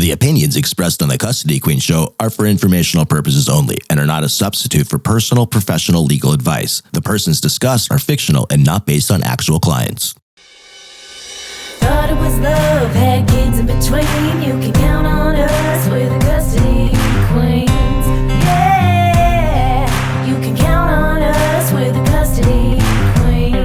The opinions expressed on the Custody Queen Show are for informational purposes only and are not a substitute for personal, professional legal advice. The persons discussed are fictional and not based on actual clients. Thought it was love, had kids in between. You can count on us, we're the Custody Queens. Yeah, you can count on us, we're the Custody Queens.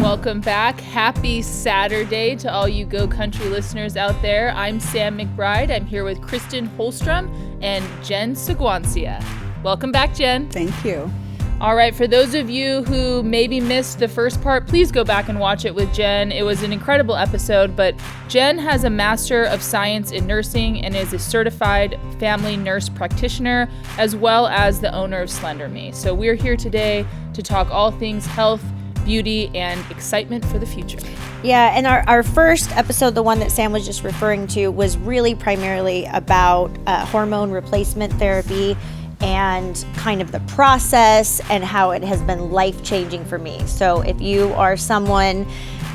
Welcome back. Happy Saturday to all you Go Country listeners out there. I'm Sam McBride. I'm here with Kristen Holstrom and Jen Seguancia. Welcome back, Jen. Thank you. All right, for those of you who maybe missed the first part, please go back and watch it with Jen. It was an incredible episode, but Jen has a Master of Science in Nursing and is a certified family nurse practitioner, as well as the owner of Slender Me. So we're here today to talk all things health, beauty, and excitement for the future. Yeah, and our first episode, the one that Sam was just referring to, was really primarily about hormone replacement therapy and kind of the process and how it has been life-changing for me. So if you are someone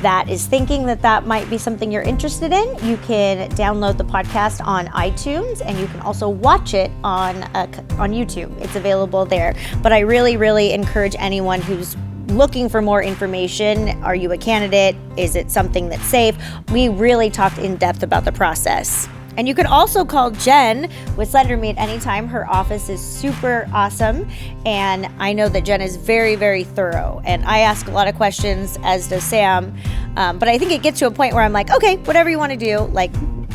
that is thinking that that might be something you're interested in, you can download the podcast on iTunes, and you can also watch it on YouTube. It's available there. But I really, really encourage anyone who's looking for more information. Are you a candidate? Is it something that's safe? We really talked in depth about the process. And you can also call Jen with Slender Me at any time. Her office is super awesome. And I know that Jen is very, very thorough. And I ask a lot of questions, as does Sam. But I think it gets to a point where I'm like, okay, whatever you want to do. Like,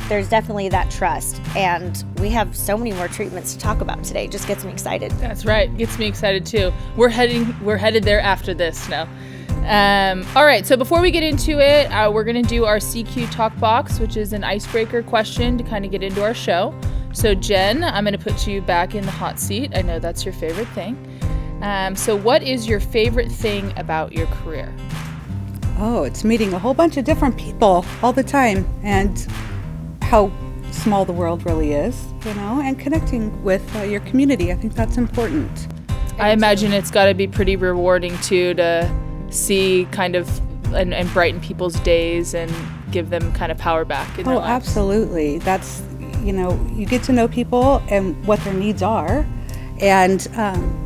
there's definitely that trust. And we have so many more treatments to talk about today. It just gets me excited. That's right. Gets me excited too. We're headed there after this now. All right, so before we get into it, we're going to do our CQ Talk Box, which is an icebreaker question to kind of get into our show. So Jen, I'm going to put you back in the hot seat. I know that's your favorite thing. So what is your favorite thing about your career? Oh, it's meeting a whole bunch of different people all the time, and how small the world really is, and connecting with your community. I think that's important. I imagine it's got to be pretty rewarding too to see kind of and brighten people's days and give them kind of power back in their lives. Absolutely. That's, you get to know people and what their needs are, and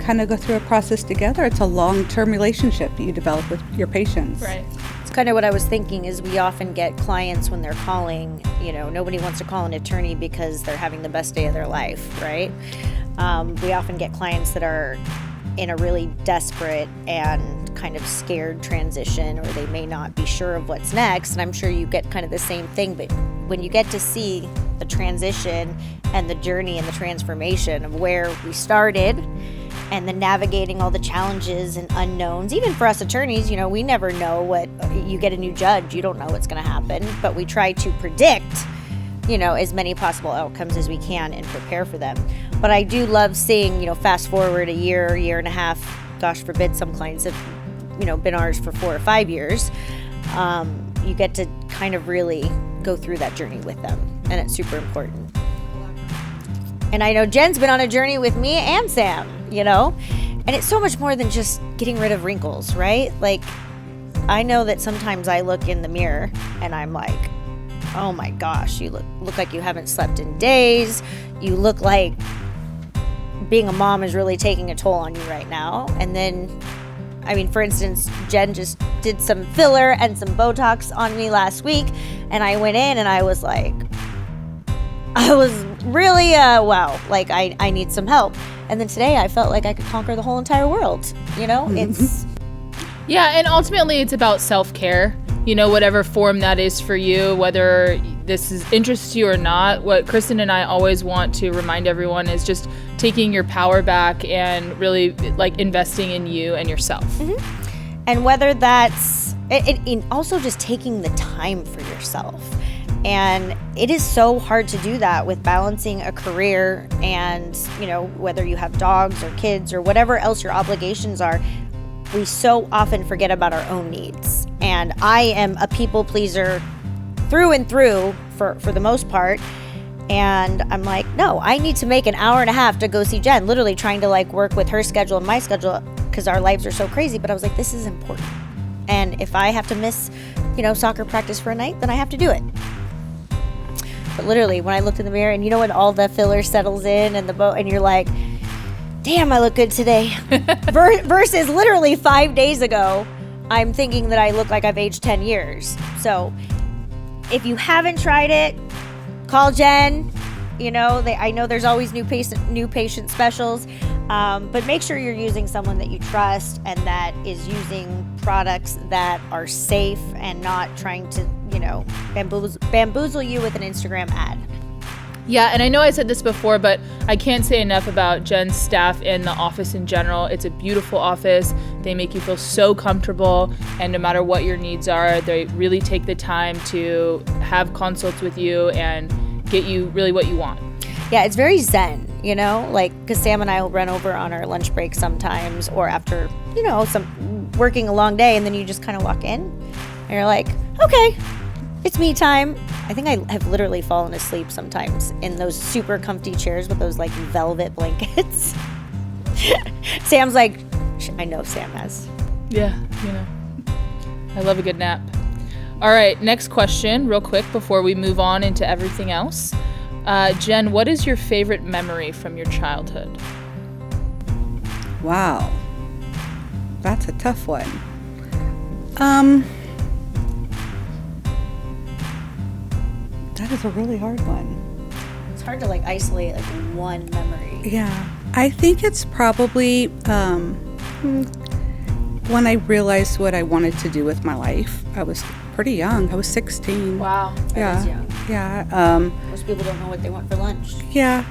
kind of go through a process together. It's a long-term relationship that you develop with your patients. Right. It's kind of what I was thinking is we often get clients when they're calling, nobody wants to call an attorney because they're having the best day of their life, right? We often get clients that are in a really desperate and kind of scared transition, or they may not be sure of what's next. And I'm sure you get kind of the same thing, but when you get to see the transition and the journey and the transformation of where we started and then navigating all the challenges and unknowns, even for us attorneys, we never know what, you get a new judge, you don't know what's going to happen, but we try to predict as many possible outcomes as we can and prepare for them. But I do love seeing, fast forward a year and a half, gosh forbid some clients have, been ours for 4 or 5 years. You get to kind of really go through that journey with them, and it's super important. And I know Jen's been on a journey with me and Sam, and it's so much more than just getting rid of wrinkles, right? Like, I know that sometimes I look in the mirror and I'm like, oh my gosh, you look like you haven't slept in days. You look like being a mom is really taking a toll on you right now. And then, for instance, Jen just did some filler and some Botox on me last week. And I went in and I was like, really, wow, like I need some help. And then today I felt like I could conquer the whole entire world. It's... Yeah, and ultimately it's about self-care. Whatever form that is for you, whether this interests you or not. What Kristen and I always want to remind everyone is just taking your power back and really like investing in you and yourself. Mm-hmm. And whether that's also just taking the time for yourself. And it is so hard to do that with balancing a career and, whether you have dogs or kids or whatever else your obligations are. We so often forget about our own needs. And I am a people pleaser through and through for the most part. And I'm like, no, I need to make an hour and a half to go see Jen, literally trying to work with her schedule and my schedule because our lives are so crazy. But I was like, this is important. And if I have to miss soccer practice for a night, then I have to do it. But literally, when I looked in the mirror, and when all the filler settles in and you're like, damn, I look good today. Versus literally 5 days ago, I'm thinking that I look like I've aged 10 years. So if you haven't tried it, call Jen. I know there's always new patient specials, but make sure you're using someone that you trust and that is using products that are safe and not trying to, bamboozle you with an Instagram ad. Yeah, and I know I said this before, but I can't say enough about Jen's staff and the office in general. It's a beautiful office. They make you feel so comfortable, and no matter what your needs are, they really take the time to have consults with you and get you really what you want. Yeah, it's very zen, because Sam and I will run over on our lunch break sometimes, or after, some working a long day, and then you just kind of walk in and you're like, okay, it's me time. I think I have literally fallen asleep sometimes in those super comfy chairs with those like velvet blankets. Sam's like, I know Sam has. Yeah, I love a good nap. All right, next question, real quick, before we move on into everything else. Jen, what is your favorite memory from your childhood? Wow. That's a tough one. That is a really hard one. It's hard to isolate one memory. Yeah. I think it's probably when I realized what I wanted to do with my life. I was pretty young. I was 16. Wow. Yeah. That is young. Yeah. Most people don't know what they want for lunch. Yeah.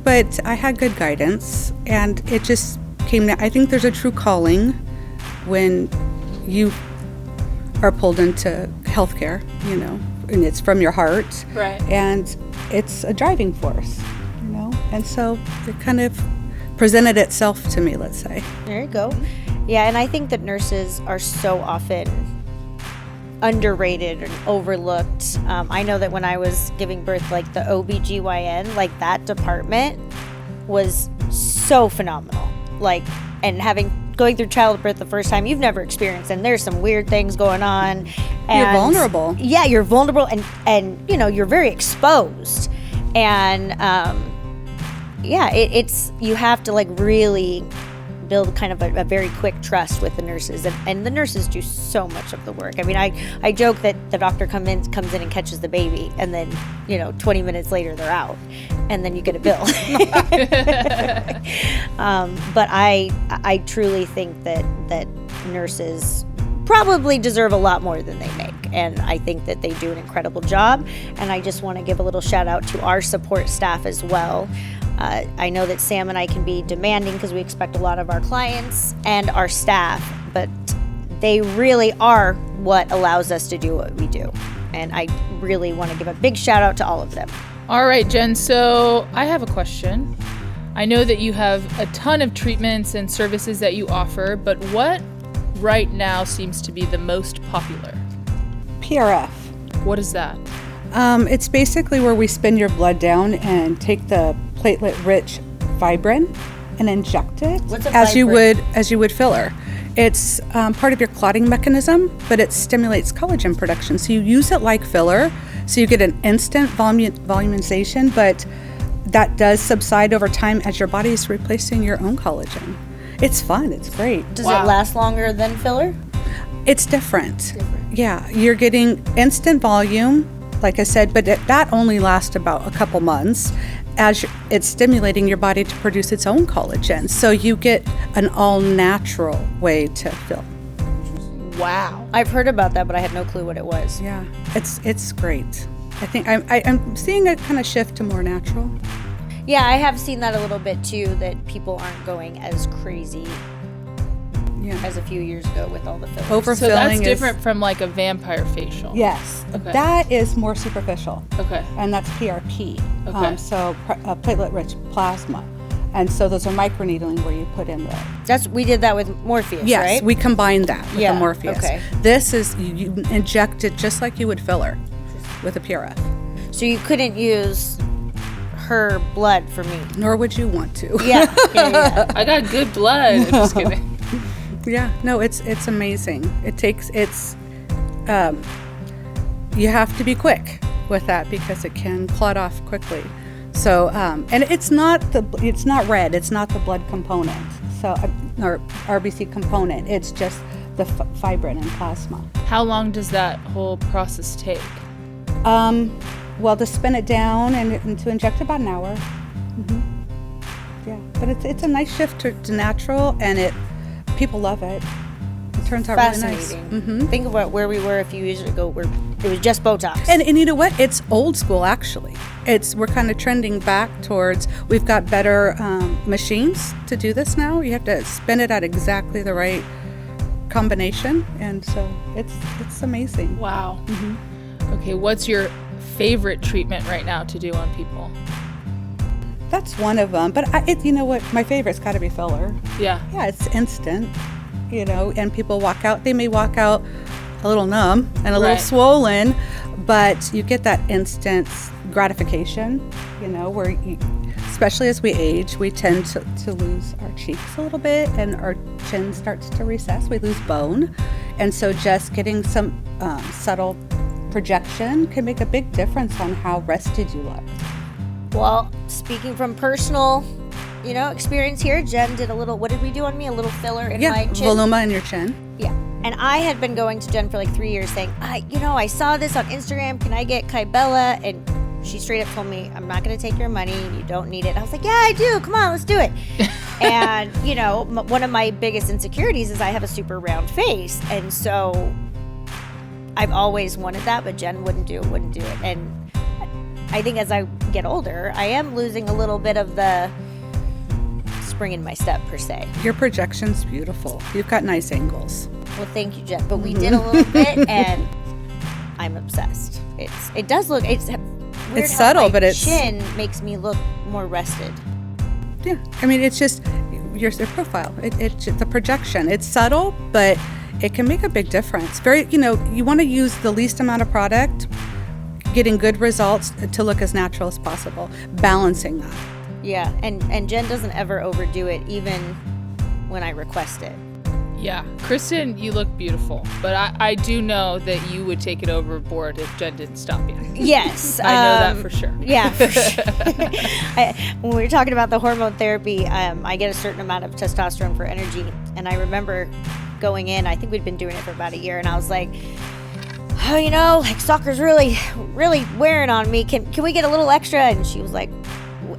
But I had good guidance, and it just came. I think there's a true calling when you are pulled into healthcare, and it's from your heart. Right. And it's a driving force, And so it kind of presented itself to me, let's say. There you go. Yeah, and I think that nurses are so often underrated and overlooked. I know that when I was giving birth, the OBGYN, that department was so phenomenal. And going through childbirth the first time, you've never experienced, and there's some weird things going on. And you're vulnerable. Yeah, you're vulnerable, and you're very exposed. And it's you have to really build kind of a very quick trust with the nurses, and the nurses do so much of the work. I mean, I joke that the doctor comes in and catches the baby, and then 20 minutes later they're out, and then you get a bill. But I truly think that nurses probably deserve a lot more than they make, and I think that they do an incredible job. And I just want to give a little shout out to our support staff as well. I know that Sam and I can be demanding because we expect a lot of our clients and our staff, but they really are what allows us to do what we do. And I really want to give a big shout out to all of them. All right, Jen, so I have a question. I know that you have a ton of treatments and services that you offer, but what right now seems to be the most popular? PRF. What is that? It's basically where we spin your blood down and take the platelet-rich fibrin and inject it as you would filler. It's part of your clotting mechanism, but it stimulates collagen production. So you use it like filler, so you get an instant volumization, but that does subside over time as your body is replacing your own collagen. It's fun. It's great. Does it last longer than filler? It's different. Yeah, you're getting instant volume, like I said, but that only lasts about a couple months as it's stimulating your body to produce its own collagen. So you get an all-natural way to fill. Wow. I've heard about that, but I had no clue what it was. Yeah, it's great. I think I'm seeing a kind of shift to more natural. Yeah, I have seen that a little bit too, that people aren't going as crazy as a few years ago with all the fillers. Overfilling so that's different from a vampire facial. Yes, okay. That is more superficial. Okay. And that's PRP. Okay. So platelet-rich plasma. And so those are microneedling where you put in we did that with Morpheus, yes, right? we combined that with the Morpheus. Okay. This is, you inject it just like you would filler with a PRF. So you couldn't use her blood for me. Nor would you want to. Yeah. I got good blood. I'm just kidding. Yeah, no, it's amazing. It's you have to be quick with that because it can clot off quickly. So, and it's not red. It's not the blood component, so or RBC component. It's just the fibrin and plasma. How long does that whole process take? Well, to spin it down and to inject about an hour. Yeah, but it's a nice shift to natural, and people love it. It turns out really nice. Think about where we were a few years ago, where it was just Botox. And you know what? It's old school, actually. We're kind of trending back towards, we've got better machines to do this now. You have to spin it at exactly the right combination, and so it's amazing. Wow. Okay, what's your favorite treatment right now to do on people? That's one of them, but you know what? My favorite's got to be filler. Yeah. Yeah, it's instant, and people walk out. They may walk out a little numb and a little swollen, but you get that instant gratification, where especially as we age, we tend to lose our cheeks a little bit, and our chin starts to recess. We lose bone, and so just getting some subtle projection can make a big difference on how rested you look. Well, speaking from personal, experience here, Jen did what did we do on me? A little filler in my chin. Voluma in your chin. Yeah. And I had been going to Jen for like 3 years saying, I saw this on Instagram. Can I get Kybella? And she straight up told me, I'm not going to take your money. You don't need it. And I was like, yeah, I do. Come on, let's do it. And, one of my biggest insecurities is I have a super round face. And so I've always wanted that, but Jen wouldn't do it. And I think as I get older, I am losing a little bit of the spring in my step, per se. Your projection's beautiful. You've got nice angles. Well, thank you, Jen. But we did a little bit, and I'm obsessed. It does look. It's weird it's subtle, how my but it's chin makes me look more rested. Yeah, I mean, it's just your profile. It's the projection. It's subtle, but it can make a big difference. You want to use the least amount of product, getting good results to look as natural as possible, balancing that. Yeah, and Jen doesn't ever overdo it, even when I request it. Yeah, Kristen, you look beautiful, but I do know that you would take it overboard if Jen didn't stop you. Yes. I know that for sure. Yeah, for sure. When we were talking about the hormone therapy, I get a certain amount of testosterone for energy, and I remember going in, I think we'd been doing it for about a year, and I was like, soccer's really, really wearing on me. Can we get a little extra? And she was like,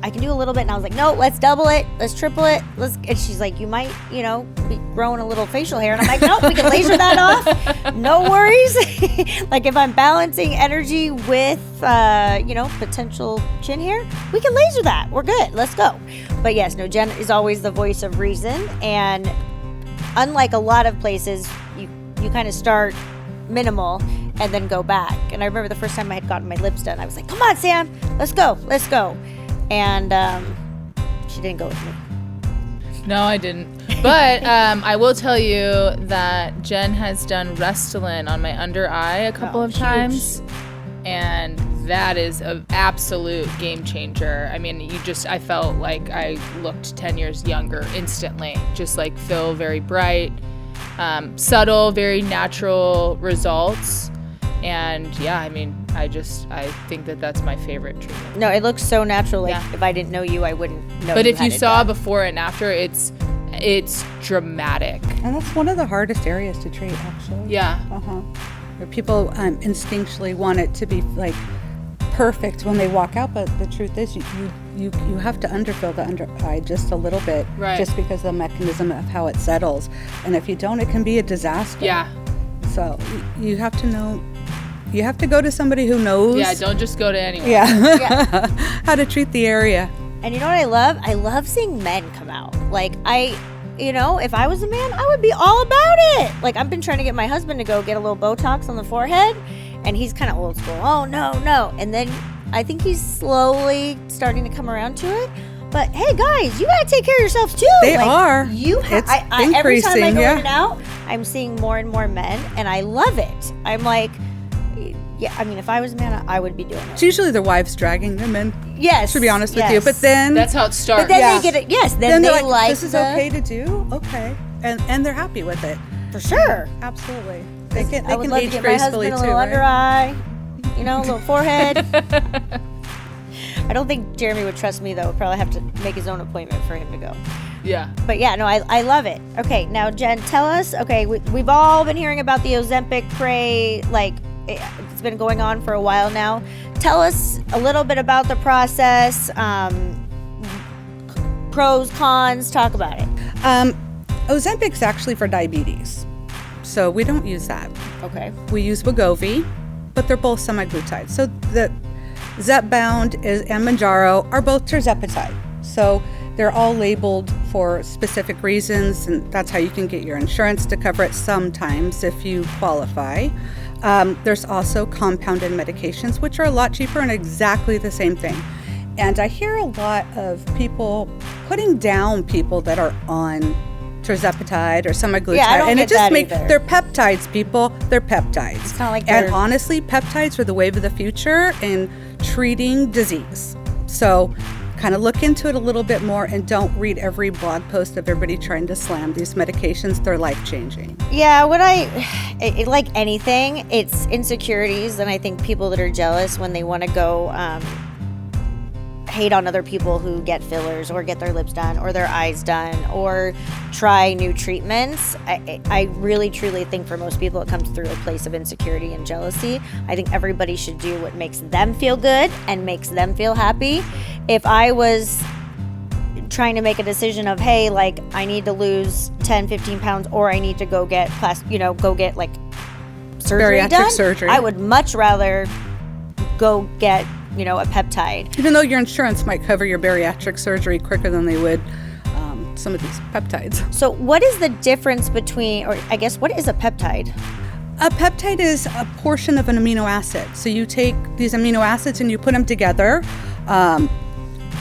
I can do a little bit. And I was like, no, let's double it. Let's triple it. And she's like, you might, be growing a little facial hair. And I'm like, nope, we can laser that off. No worries. Like if I'm balancing energy with, potential chin hair, we can laser that. We're good. Let's go. But yes, no, Jen is always the voice of reason. And unlike a lot of places, you kind of start minimal and then go back. And I remember the first time I had gotten my lips done, I was like, come on, Sam, let's go. And she didn't go with me. No, I didn't. But I will tell you that Jen has done Restylane on my under eye a couple of times. And that is an absolute game changer. I mean, I felt like I looked 10 years younger instantly. Just like feel very bright, subtle, very natural results. And yeah, I mean, I think that that's my favorite treatment. No, it looks so natural. Like if I didn't know you, I wouldn't know. But if you saw before and after, it's dramatic. And that's one of the hardest areas to treat, actually. Yeah. Where people instinctually want it to be like perfect when they walk out, but the truth is, you have to underfill the under eye just a little bit, just because of the mechanism of how it settles. And if you don't, it can be a disaster. Yeah. So you have to know. You have to go to somebody who knows. Yeah, don't just go to anyone. Yeah. How to treat the area. And you know what I love? I love seeing men come out. Like if I was a man, I would be all about it. Like I've been trying to get my husband to go get a little Botox on the forehead, and he's kind of old school. Oh, no. And then I think he's slowly starting to come around to it. But hey, guys, you gotta take care of yourselves too. They are. It's every time I go in and out, I'm seeing more and more men, and I love it. I'm like, yeah, I mean, if I was a man, I would be doing it. It's usually their wives dragging them in. Yes. To be honest with you. But then that's how it starts. But then they get it. Yes. Then they like this is okay to do. Okay. And they're happy with it. For sure. Absolutely. They can I would love age to get my gracefully husband a too, little right? under eye. you know, a little forehead. I don't think Jeremy would trust me, though. Probably have to make his own appointment for him to go. Yeah. But yeah, no, I love it. Okay, now Jen, tell us. Okay, we've all been hearing about the Ozempic craze. Like, it's been going on for a while now. Tell us a little bit about the process. Pros, cons. Talk about it. Ozempic's actually for diabetes, so we don't use that. Okay. We use Wegovy, but they're both semaglutide. So the Zepbound and Mounjaro are both tirzepatide. So they're all labeled for specific reasons, and that's how you can get your insurance to cover it sometimes if you qualify. There's also compounded medications, which are a lot cheaper and exactly the same thing. And I hear a lot of people putting down people that are on tirzepatide or semaglutide. Yeah, I don't and get it just that makes either. they're peptides, people. They're peptides. It's not like and they're- honestly, peptides are the wave of the future in treating disease. So kind of look into it a little bit more and don't read every blog post of everybody trying to slam these medications. They're life-changing. Yeah, like anything, it's insecurities, and I think people that are jealous when they want to go hate on other people who get fillers or get their lips done or their eyes done or try new treatments. I really truly think for most people it comes through a place of insecurity and jealousy. I think everybody should do what makes them feel good and makes them feel happy. If I was trying to make a decision of, hey, like I need to lose 10, 15 pounds or I need to go get like surgery Bariatric done, surgery. I would much rather go get a peptide. Even though your insurance might cover your bariatric surgery quicker than they would some of these peptides. So what is the difference between, or I guess, what is a peptide? A peptide is a portion of an amino acid. So you take these amino acids and you put them together.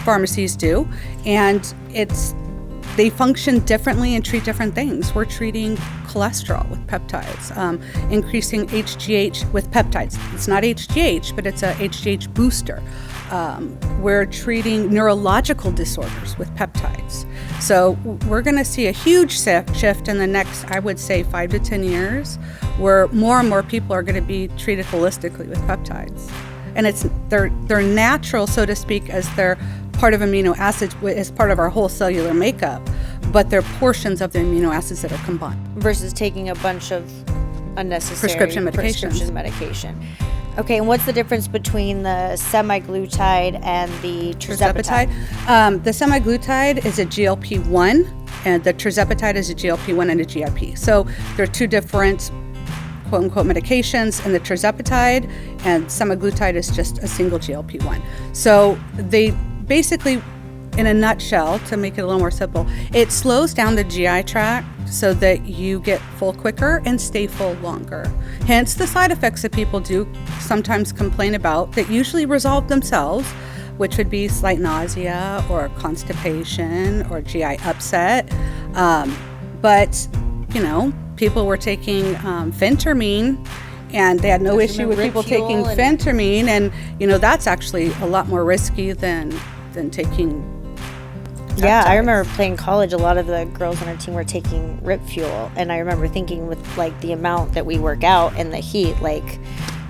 Pharmacies do. And they function differently and treat different things. We're treating cholesterol with peptides, increasing HGH with peptides. It's not HGH, but it's a HGH booster. We're treating neurological disorders with peptides. So we're going to see a huge shift in the next, I would say, 5 to 10 years, where more and more people are going to be treated holistically with peptides. And they're natural, so to speak, as they're part of amino acids, as part of our whole cellular makeup, but they're portions of the amino acids that are combined. Versus taking a bunch of unnecessary Prescription medication. Okay, and what's the difference between the semaglutide and the tirzepatide? The semaglutide is a GLP-1, and the tirzepatide is a GLP-1 and a GIP. So they're two different quote-unquote medications, and the tirzepatide and semaglutide is just a single GLP-1. So they basically, in a nutshell, to make it a little more simple, it slows down the GI tract so that you get full quicker and stay full longer. Hence the side effects that people do sometimes complain about that usually resolve themselves, which would be slight nausea or constipation or GI upset. But, people were taking phentermine, and they had no issue with people taking phentermine, and that's actually a lot more risky than taking peptides. Yeah, I remember playing college, a lot of the girls on our team were taking Rip Fuel, and I remember thinking with like the amount that we work out and the heat, like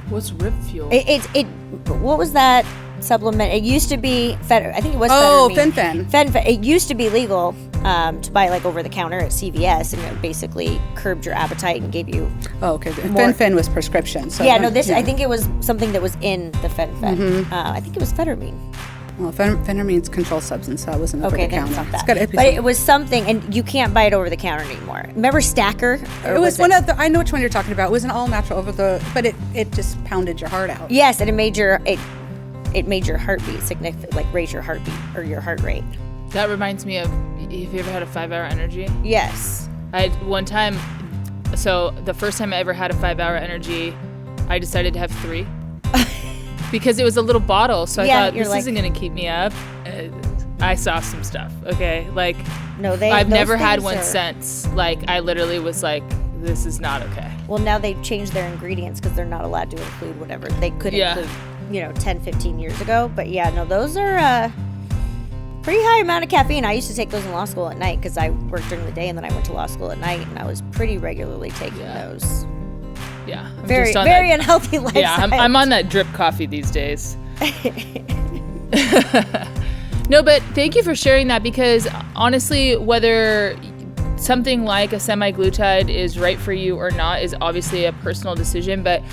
What's Rip Fuel? What was that supplement? It used to be I think it was Fen-Phen. It used to be legal to buy like over the counter at CVS, and it basically curbed your appetite and gave you. Oh, okay. Fen-Phen was prescription. So I think it was something that was in the Fen-Phen. I think it was phetamine. Well, phentermine's controlled substance, so that wasn't over the Then counter. it's not that. It's got But it was something, and you can't buy it over the counter anymore. Remember Stacker? It was one of the. I know which one you're talking about. It was an all natural but it just pounded your heart out. Yes, and it made your heartbeat significant, like raise your heartbeat or your heart rate. That reminds me of, have you ever had a 5-hour energy? Yes. I had one time, so the first time I ever had a 5-hour energy, I decided to have 3. Because it was a little bottle, so I thought, this isn't going to keep me up. I saw some stuff, okay? Like, I've never had one since. Like, I literally was like, this is not okay. Well, now they've changed their ingredients because they're not allowed to include whatever they could include, 10, 15 years ago. But yeah, no, those are pretty high amount of caffeine. I used to take those in law school at night because I worked during the day and then I went to law school at night, and I was pretty regularly taking those. Yeah. I'm Very, just on very that, unhealthy lifestyle. yeah, I'm on that drip coffee these days. No, but thank you for sharing that, because honestly, whether something like a semaglutide is right for you or not is obviously a personal decision, but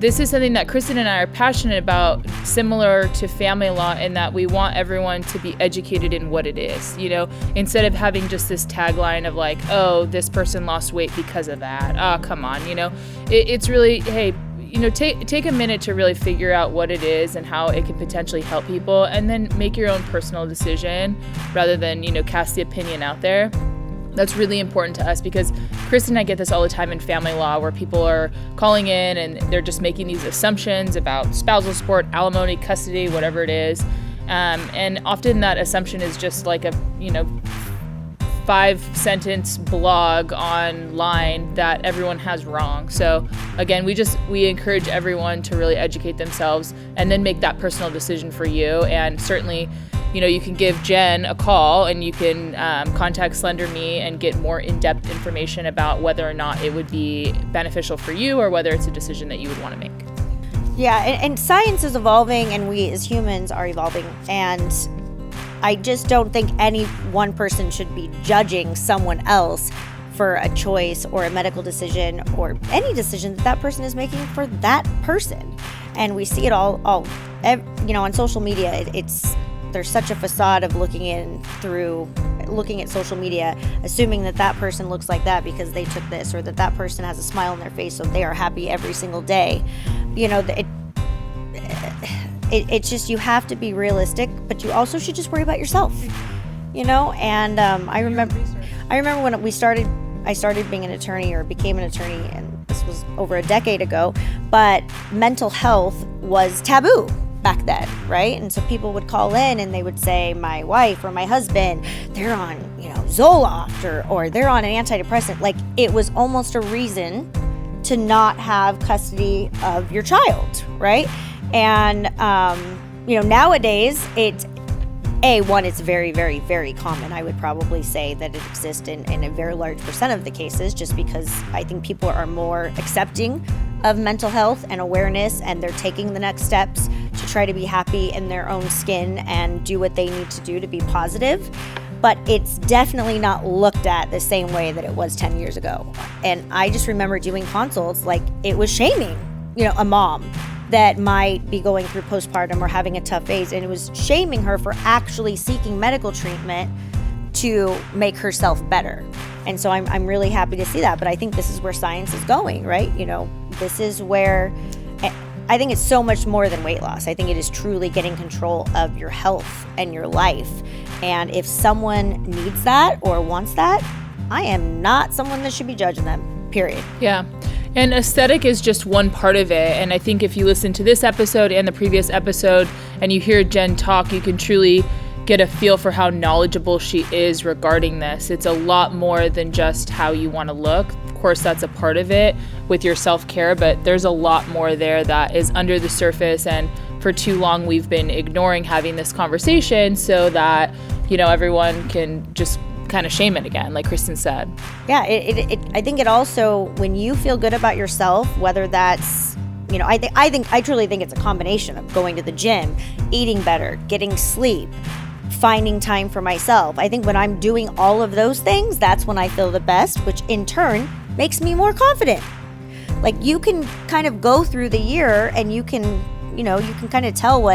this is something that Kristen and I are passionate about, similar to family law, in that we want everyone to be educated in what it is, you know, instead of having just this tagline of like, oh, this person lost weight because of that. Oh, come on, you know, it's really, hey, you know, take a minute to really figure out what it is and how it can potentially help people, and then make your own personal decision rather than, you know, cast the opinion out there. That's really important to us, because Kristen and I get this all the time in family law, where people are calling in and they're just making these assumptions about spousal support, alimony, custody, whatever it is. And often that assumption is just like a, you know, 5-sentence blog online that everyone has wrong. So again, we encourage everyone to really educate themselves and then make that personal decision for you. And certainly, you know, you can give Jen a call and you can contact Slender Me and get more in-depth information about whether or not it would be beneficial for you, or whether it's a decision that you would want to make. Yeah, and science is evolving, and we as humans are evolving, and I just don't think any one person should be judging someone else for a choice or a medical decision or any decision that person is making for that person. And we see it all you know, on social media. There's such a facade of looking at social media, assuming that person looks like that because they took this, or that person has a smile on their face so they are happy every single day. You know, it's just, you have to be realistic, but you also should just worry about yourself, you know. And I remember when I started being an attorney, or became an attorney, and this was over a decade ago, but mental health was taboo back then, right? And so people would call in and they would say, my wife or my husband, they're on, you know, Zoloft, or they're on an antidepressant. Like, it was almost a reason to not have custody of your child, right? And, you know, nowadays it's very, very, very common. I would probably say that it exists in a very large percent of the cases, just because I think people are more accepting of mental health and awareness, and they're taking the next steps to try to be happy in their own skin and do what they need to do to be positive. But it's definitely not looked at the same way that it was 10 years ago. And I just remember doing consults, like, it was shaming, you know, a mom that might be going through postpartum or having a tough phase, and it was shaming her for actually seeking medical treatment to make herself better. And so I'm really happy to see that. But I think this is where science is going, right? You know, this is where I think it's so much more than weight loss. I think it is truly getting control of your health and your life. And if someone needs that or wants that, I am not someone that should be judging them, period. Yeah. And aesthetic is just one part of it. And I think if you listen to this episode and the previous episode and you hear Jen talk, you can truly get a feel for how knowledgeable she is regarding this. It's a lot more than just how you want to look. Of course, that's a part of it with your self-care, but there's a lot more there that is under the surface. And for too long, we've been ignoring having this conversation so that, you know, everyone can just kind of shame it again, like Kristen said. Yeah, I think it also, when you feel good about yourself, whether that's, you know, I truly think it's a combination of going to the gym, eating better, getting sleep, finding time for myself. I think when I'm doing all of those things, that's when I feel the best, which in turn makes me more confident. Like, you can kind of go through the year and you can kind of tell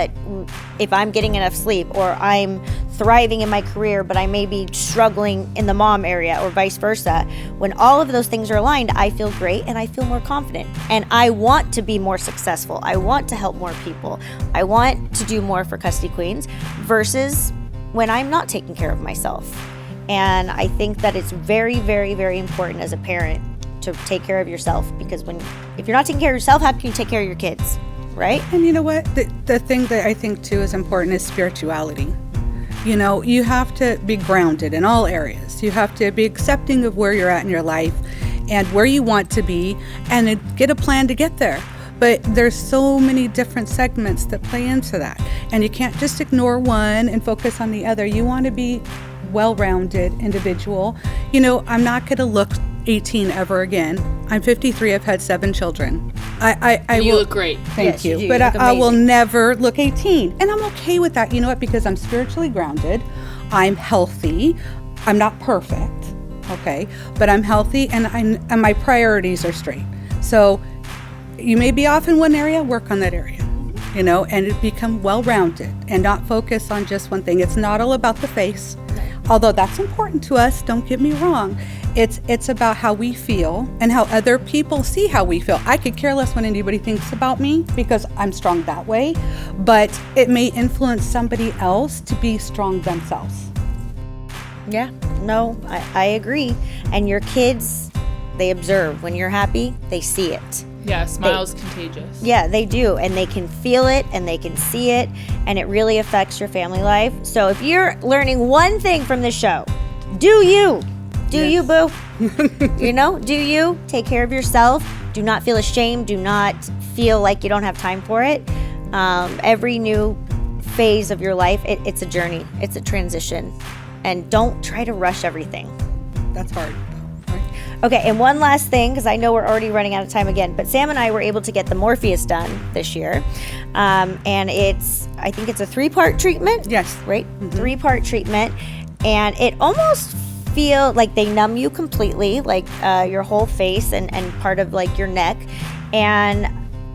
if I'm getting enough sleep, or I'm thriving in my career, but I may be struggling in the mom area, or vice versa. When all of those things are aligned, I feel great and I feel more confident. And I want to be more successful. I want to help more people. I want to do more for Custody Queens, versus when I'm not taking care of myself. And I think that it's very, very, very important as a parent to take care of yourself, because if you're not taking care of yourself, how can you take care of your kids, right? And you know what? The thing that I think too is important is spirituality. You know, you have to be grounded in all areas. You have to be accepting of where you're at in your life and where you want to be, and get a plan to get there. But there's so many different segments that play into that. And you can't just ignore one and focus on the other. You want to be well-rounded individual. You know, I'm not going to look 18 ever again. I'm 53. I've had 7 children. You look great. Thank Yes, you. you do. But You look I will amazing. never look 18. And I'm okay with that. You know what? Because I'm spiritually grounded. I'm healthy. I'm not perfect. Okay. But I'm healthy and my priorities are straight. So you may be off in one area, work on that area, you know, and become well-rounded and not focus on just one thing. It's not all about the face, although that's important to us. Don't get me wrong. It's about how we feel and how other people see how we feel. I could care less what anybody thinks about me because I'm strong that way, but it may influence somebody else to be strong themselves. Yeah, no, I agree. And your kids, they observe. When you're happy, they see it. Yeah, smile's contagious. Yeah, they do. And they can feel it and they can see it. And it really affects your family life. So if you're learning one thing from this show, do you. Do you, boo. You know, do you. Take care of yourself. Do not feel ashamed. Do not feel like you don't have time for it. Every new phase of your life, it's a journey. It's a transition. And don't try to rush everything. That's hard. Okay, and one last thing, because I know we're already running out of time again, but Sam and I were able to get the Morpheus done this year. And I think it's a 3-part treatment. Yes. Right? 3-part treatment. And it almost feel like they numb you completely, like your whole face and part of like your neck. And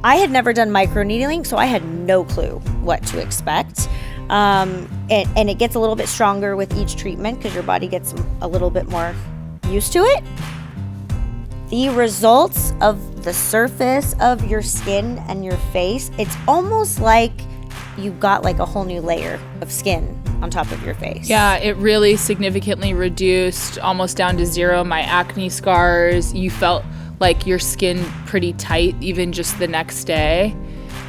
I had never done microneedling, so I had no clue what to expect. And it gets a little bit stronger with each treatment because your body gets a little bit more used to it. The results of the surface of your skin and your face, it's almost like you got like a whole new layer of skin on top of your face. Yeah, it really significantly reduced, almost down to 0, my acne scars. You felt like your skin pretty tight even just the next day.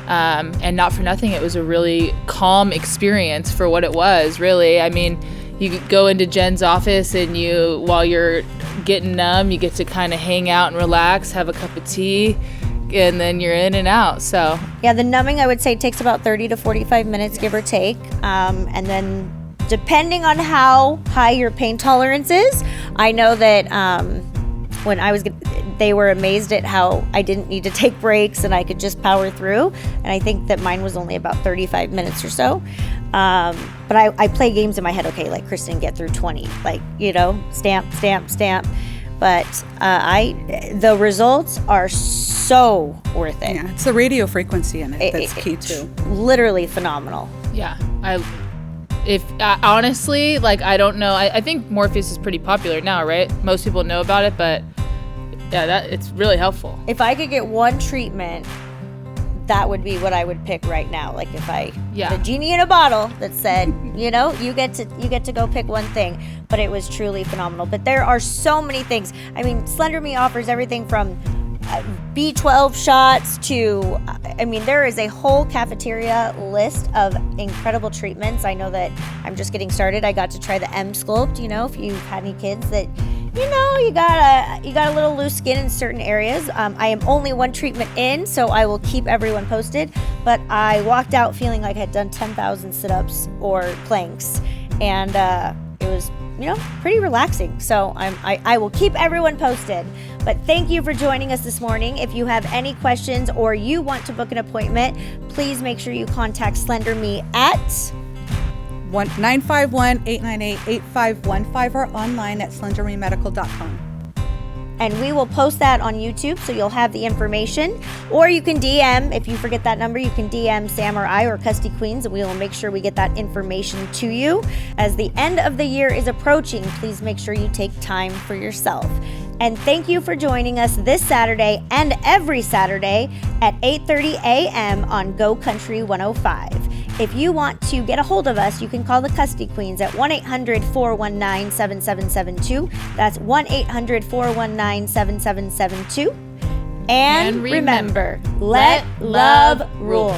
And not for nothing, it was a really calm experience for what it was, really. I mean, you go into Jen's office and while you're getting numb, you get to kind of hang out and relax, have a cup of tea, and then you're in and out. So yeah, the numbing, I would say, takes about 30 to 45 minutes, give or take. And then depending on how high your pain tolerance is, I know that when I was they were amazed at how I didn't need to take breaks and I could just power through. And I think that mine was only about 35 minutes or so. But I play games in my head, okay, like Kristen, get through 20, like, you know, stamp. But the results are so worth it. Yeah, it's the radio frequency in it that's key too. Literally phenomenal. yeah, honestly, like, I don't know. I think Morpheus is pretty popular now, right? Most people know about it, but yeah, it's really helpful. If I could get one treatment, that would be what I would pick right now. Like if the genie in a bottle that said, you know, you get to go pick one thing, but it was truly phenomenal. But there are so many things. I mean, Slender Me offers everything from B12 shots to, I mean, there is a whole cafeteria list of incredible treatments. I know that I'm just getting started. I got to try the M Sculpt, you know, if you've had any kids that, you know, you got a little loose skin in certain areas. I am only one treatment in, so I will keep everyone posted. But I walked out feeling like I had done 10,000 sit-ups or planks, and it was, you know, pretty relaxing. So I will keep everyone posted. But thank you for joining us this morning. If you have any questions or you want to book an appointment, please make sure you contact Slender Me at 951-898-8515 or online at slendermemedical.com. And we will post that on YouTube, so you'll have the information. Or you can DM, if you forget that number, you can DM Sam or I or Custy Queens, and we will make sure we get that information to you. As the end of the year is approaching, please make sure you take time for yourself. And thank you for joining us this Saturday and every Saturday at 8:30 a.m. on Go Country 105. If you want to get a hold of us, you can call the Custy Queens at 1-800-419-7772. That's 1-800-419-7772. And remember, let love rule.